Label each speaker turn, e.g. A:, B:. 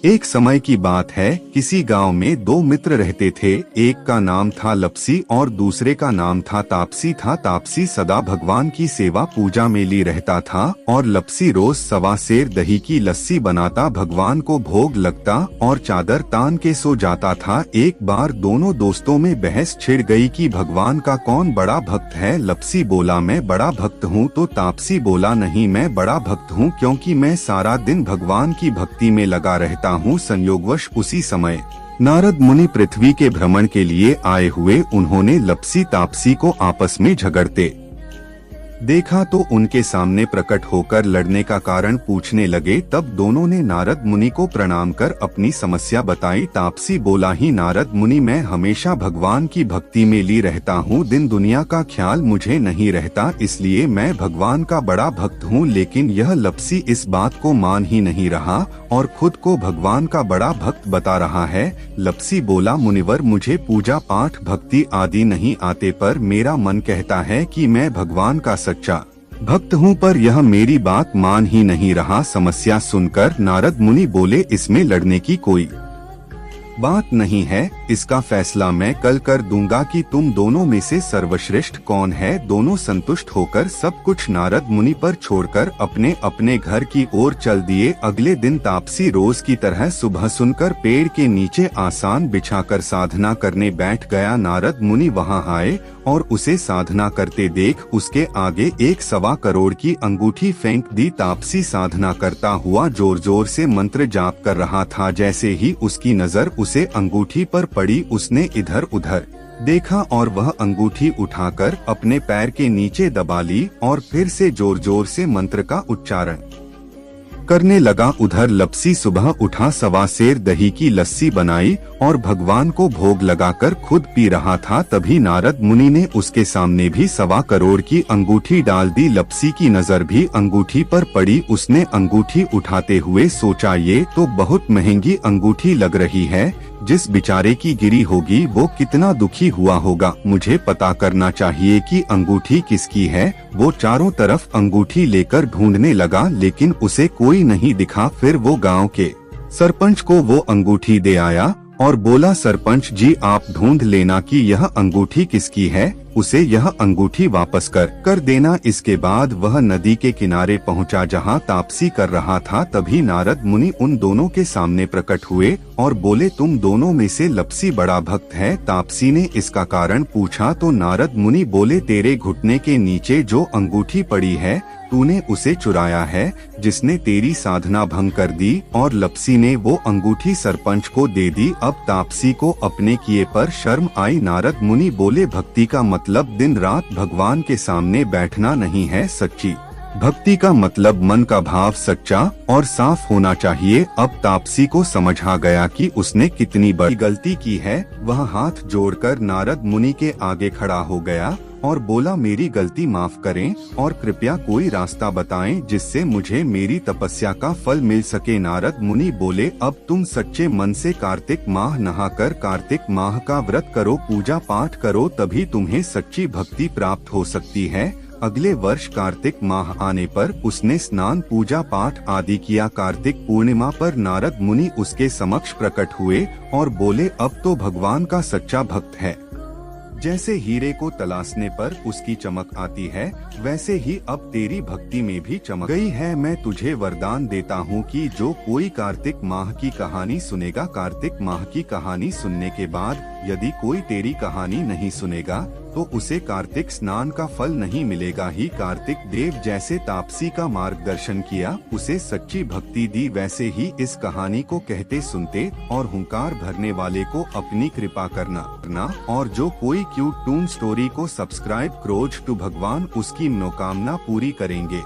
A: एक समय की बात है, किसी गांव में दो मित्र रहते थे। एक का नाम था लपसी और दूसरे का नाम था तापसी। तापसी सदा भगवान की सेवा पूजा में ली रहता था और लपसी रोज सवा सेर दही की लस्सी बनाता, भगवान को भोग लगता और चादर तान के सो जाता था। एक बार दोनों दोस्तों में बहस छिड़ गई कि भगवान का कौन बड़ा भक्त है। लपसी बोला मैं बड़ा भक्त हूँ, तो तापसी बोला नहीं, मैं बड़ा भक्त हूँ क्योंकि मैं सारा दिन भगवान की भक्ति में लगा रहता हूँ। संयोगवश उसी समय नारद मुनि पृथ्वी के भ्रमण के लिए आए हुए। उन्होंने लपसी तापसी को आपस में झगड़ते देखा तो उनके सामने प्रकट होकर लड़ने का कारण पूछने लगे। तब दोनों ने नारद मुनि को प्रणाम कर अपनी समस्या बताई। तापसी बोला ही नारद मुनि, मैं हमेशा भगवान की भक्ति में ली रहता हूँ, दिन दुनिया का ख्याल मुझे नहीं रहता, इसलिए मैं भगवान का बड़ा भक्त हूँ। लेकिन यह लपसी इस बात को मान ही नहीं रहा और खुद को भगवान का बड़ा भक्त बता रहा है। लपसी बोला मुनिवर, मुझे पूजा पाठ भक्ति आदि नहीं आते, पर मेरा मन कहता है कि मैं भगवान का सच्चा भक्त हूँ, पर यह मेरी बात मान ही नहीं रहा। समस्या सुनकर नारद मुनि बोले, इसमें लड़ने की कोई बात नहीं है, इसका फैसला मैं कल कर दूंगा कि तुम दोनों में से सर्वश्रेष्ठ कौन है। दोनों संतुष्ट होकर सब कुछ नारद मुनि पर छोड़कर अपने अपने घर की ओर चल दिए। अगले दिन तापसी रोज की तरह सुबह सुनकर पेड़ के नीचे आसन बिछाकर साधना करने बैठ गया। नारद मुनि वहां आए और उसे साधना करते देख उसके आगे 1.25 करोड़ की अंगूठी फेंक दी। तापसी साधना करता हुआ जोर जोर से मंत्र जाप कर रहा था। जैसे ही उसकी नजर उसे अंगूठी पर पड़ी, उसने इधर उधर देखा और वह अंगूठी उठाकर अपने पैर के नीचे दबा ली और फिर से जोर जोर से मंत्र का उच्चारण करने लगा। उधर लपसी सुबह उठा, सवा सेर दही की लस्सी बनाई और भगवान को भोग लगाकर खुद पी रहा था। तभी नारद मुनि ने उसके सामने भी 1.25 करोड़ की अंगूठी डाल दी। लपसी की नजर भी अंगूठी पर पड़ी। उसने अंगूठी उठाते हुए सोचा, ये तो बहुत महंगी अंगूठी लग रही है, जिस बेचारे की गिरी होगी वो कितना दुखी हुआ होगा। मुझे पता करना चाहिए कि अंगूठी किसकी है। वो चारों तरफ अंगूठी लेकर ढूंढने लगा, लेकिन उसे कोई नहीं दिखा। फिर वो गांव के सरपंच को वो अंगूठी दे आया और बोला, सरपंच जी आप ढूंढ लेना कि यह अंगूठी किसकी है, उसे यह अंगूठी वापस कर देना। इसके बाद वह नदी के किनारे पहुंचा जहां तापसी कर रहा था। तभी नारद मुनि उन दोनों के सामने प्रकट हुए और बोले, तुम दोनों में से लपसी बड़ा भक्त है। तापसी ने इसका कारण पूछा तो नारद मुनि बोले, तेरे घुटने के नीचे जो अंगूठी पड़ी है तूने उसे चुराया है, जिसने तेरी साधना भंग कर दी। और लपसी ने वो अंगूठी सरपंच को दे दी। अब तापसी को अपने किए पर शर्म आई। नारद मुनि बोले, भक्ति का मतलब दिन रात भगवान के सामने बैठना नहीं है, सच्ची भक्ति का मतलब मन का भाव सच्चा और साफ होना चाहिए। अब तापसी को समझ आ गया कि उसने कितनी बड़ी गलती की है। वह हाथ जोड़कर नारद मुनि के आगे खड़ा हो गया और बोला, मेरी गलती माफ करें और कृपया कोई रास्ता बताएं जिससे मुझे मेरी तपस्या का फल मिल सके। नारद मुनि बोले, अब तुम सच्चे मन से कार्तिक माह नहाकर कार्तिक माह का व्रत करो, पूजा पाठ करो, तभी तुम्हें सच्ची भक्ति प्राप्त हो सकती है। अगले वर्ष कार्तिक माह आने पर उसने स्नान पूजा पाठ आदि किया। कार्तिक पूर्णिमा पर नारद मुनि उसके समक्ष प्रकट हुए और बोले, अब तो भगवान का सच्चा भक्त है। जैसे हीरे को तलाशने पर उसकी चमक आती है, वैसे ही अब तेरी भक्ति में भी चमक गई है। मैं तुझे वरदान देता हूँ कि जो कोई कार्तिक माह की कहानी सुनेगा, कार्तिक माह की कहानी सुनने के बाद यदि कोई तेरी कहानी नहीं सुनेगा तो उसे कार्तिक स्नान का फल नहीं मिलेगा ही। कार्तिक देव जैसे तापसी का मार्गदर्शन किया, उसे सच्ची भक्ति दी, वैसे ही इस कहानी को कहते सुनते और हुंकार भरने वाले को अपनी कृपा करना। और जो कोई क्यूट टून स्टोरी को सब्सक्राइब क्रोज टू भगवान उसकी मनोकामना पूरी करेंगे।